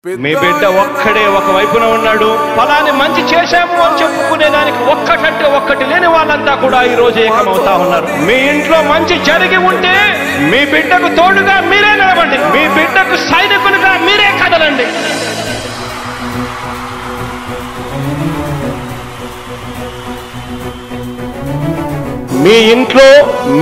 మీ బిడ్డ ఒక్కడే ఒక వైపున ఉన్నాడు. ఫలాన్ని మంచి చేశాము అని చెప్పుకునేదానికి ఒక్కటంటే ఒక్కటి లేని వాళ్ళంతా కూడా ఈ రోజు ఏకమవుతా ఉన్నారు. మీ ఇంట్లో మంచి జరిగి ఉంటే మీ బిడ్డకు తోడుగా మీరే నిలబండి, మీ బిడ్డకు సైనికులుగా మీరే కదలండి. మీ ఇంట్లో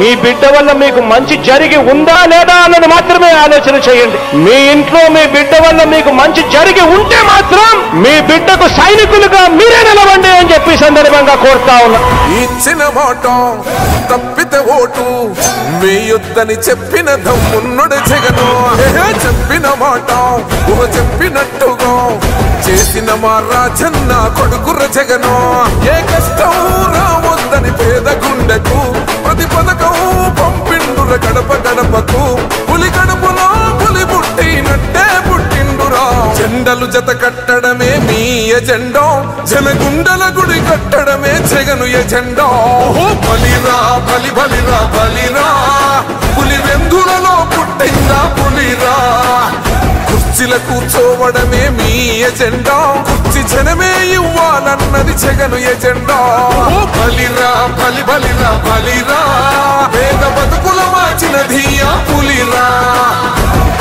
మీ బిడ్డ వల్ల మీకు మంచి జరిగి ఉందా లేదా అన్నది మాత్రమే ఆలోచన చేయండి. మీ ఇంట్లో మీ బిడ్డ వల్ల మీకు మంచి జరిగి ఉంటే మాత్రం మీ బిడ్డకు సైనికులుగా మీరే నిలవండి అని చెప్పి సందర్భంగా కోరుతా ఉన్నా. ఇచ్చిన మాట తప్పితే ఓటు వేయొద్దని చెప్పిన దమ్మున్నడు జగను. చెప్పిన మాట చెప్పినట్టుగా చేసిన మా రాజన్న కొడుకుర జగను. ఏ కష్టం రావద్దని పేద గుండెకు ప్రతి పథకం పంపిండుర గడప గడపకు. పులి గడపలో పులి పుట్టినట్టే పుట్టిండురా. జెండలు జత కట్టడమే మీ ఎజెండా, జనగుండల గుడి కట్టడమే జగను ఎజెండా. బలిరా బలి బలిరా బలిరా, పులి వెందులలో పుట్టిందా పులిరా. కుర్చీల కూర్చోవడమే మీ ఎజెండా, కుర్చీ జనమే ఇవ్వాలన్నది జగను ఎజెండా. బలిరా బలి బలిరా బలిరా, పేద బతుకుల మార్చిన ధీయా పులిరా.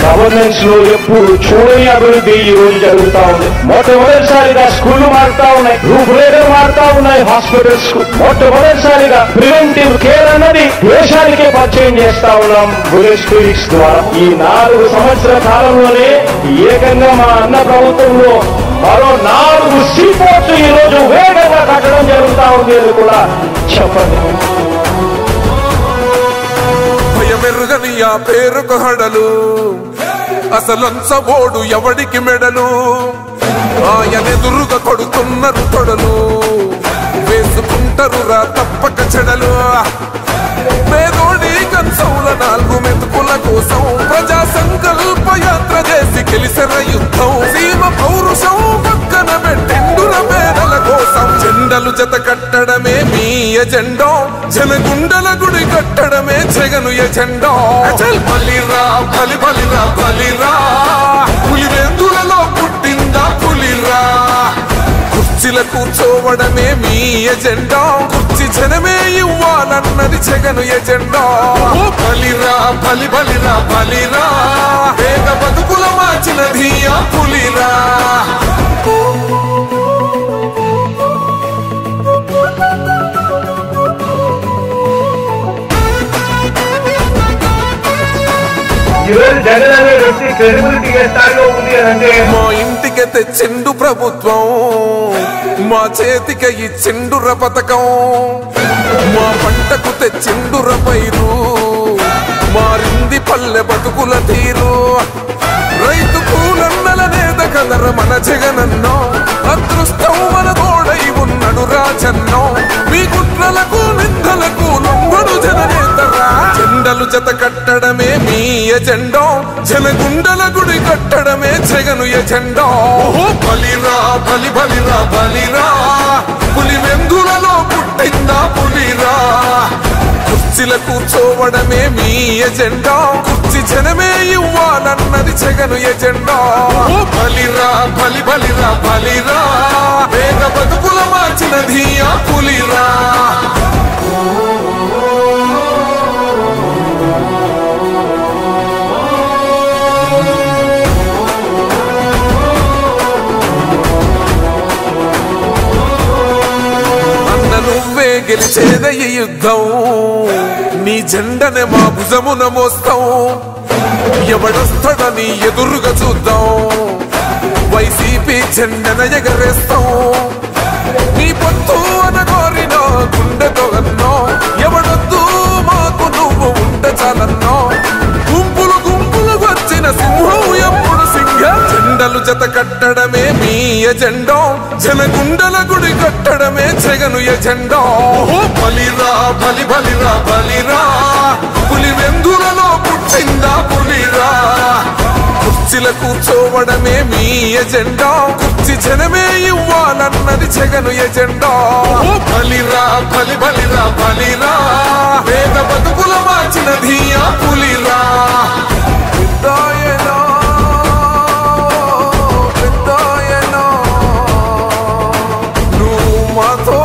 గవర్నెన్స్ లో ఎప్పుడు చూడని అభివృద్ధి ఈ రోజు జరుగుతా ఉంది. మొట్టమొదటిసారిగా స్కూళ్లు మారుతా ఉన్నాయి, రూపురేఖలు మారుతా ఉన్నాయి. హాస్పిటల్స్ కు మొట్టమొదటిసారిగా ప్రివెంటివ్ కేర్ అన్నది దేశానికే పరిచయం చేస్తా ఉన్నాం బుల్లెట్ క్లినిక్స్ ద్వారా. ఈ 4 సంవత్సరాల కాలంలోనే ఏకంగా మా అన్న ప్రభుత్వంలో మరో 4 సీపోర్ట్స్ ఈ రోజు వేగంగా కట్టడం జరుగుతా ఉంది అని కూడా చెప్పండి. భయమెరుగని ఆ పేరుకు హడలు, అసలంచబోడు ఎవడికి మెడలు. ఆయనెదురుగా కొడుతున్నారు తొడలు, వేసుకుంటారు రా తప్పక చెడలు. పేదోడి కంచంల 4 మెతుకుల కోసం ప్రజా సంకల్ప యాత్ర చేసి గెలిసిన యుద్ధం. సీమ పౌరుషం పక్కన పెట్టిండుల పేదల కోసం. జెండలు జత కట్టడమే మీ ఎజెండా, జనగుండల గుడి కట్టడమే జగను ఎజెండా. బలిరా బలి బలిరా బలిరా, పులి వెందులలో పుట్టిందా పులిరా. కుర్చీల కూర్చోవడమే మీ ఎజెండా, కుర్చీ జనమే ఇవ్వాలన్నది జగను ఎజెండా. బలిరా బలి బలిరా బలిరా, పేద బతుకుల మార్చిన ధీయా పులిరా. జగన్ అనే వ్యక్తి క్రెడిబిలిటీ ఏ స్థాయిలో ఉంది అంటే మా ఇంటికి తెచ్చిండు ప్రభుత్వం, మా చేతికి ఇచ్చిండుర పథకం. మా పంటకు తెచ్చిండుర పైరు, మారింది పల్లె బతుకుల తీరు. రైతు కూలన్నల నేత కదర మన జగనన్నో, అదృష్టం మన తోడై ఉన్నడు రాజన్నో. మీ కుట్రలకు నిందలకు లొంగడు జననేతరా. జెండలు జత కట్టడమే మీ ఎజెండా, జనగుండల గుడి కట్టడమే జగను ఎజెండా. బలిరా బలి బలిరా బలిరా, పులి వెందులలో పుట్టిందా పులిరా. కుర్చీల కూర్చోవడమే మీ ఎజెండా, కుర్చీ జనమే ఇవ్వాలన్నది జగను ఎజెండా. బలిరా బలి బలిరా బలిరా, పేద బతుకుల మార్చిన ధీయా పులిరా. నువ్వే గెలిచేద ఈ యుద్ధం, నీ జెండనే మా భుజమున మోస్తాం. ఎవడొస్తాడని ఎదురుగా చూద్దాం, వైసీపీ జెండన ఎగరేస్తాం. నీ పొత్తు అనగోరిన గుండెతో అన్నో, ఎవడొద్దు మాకు నువ్వు ఉంటే చాలన్నో. గుంపులు గుంపులు వచ్చిన సింహం ఎప్పుడు సింహ. జెండలు జత కట్టడమే మీ ఎజెండా, జనగుండల గుడి కట్టడమే జగను ఎజెండా. బలిరా బలి బలిరా బలిరా, పులి వెందులలో పుట్టిందా పులిరా. కుర్చీల కూర్చోవడమే మీ ఎజెండా, కుర్చీ జనమే ఇవ్వాలన్నది జగను ఎజెండా. బలిరా బలి బలిరా బలిరా, పేద బతుకుల మార్చిన ధీయా పులిరా. మాతో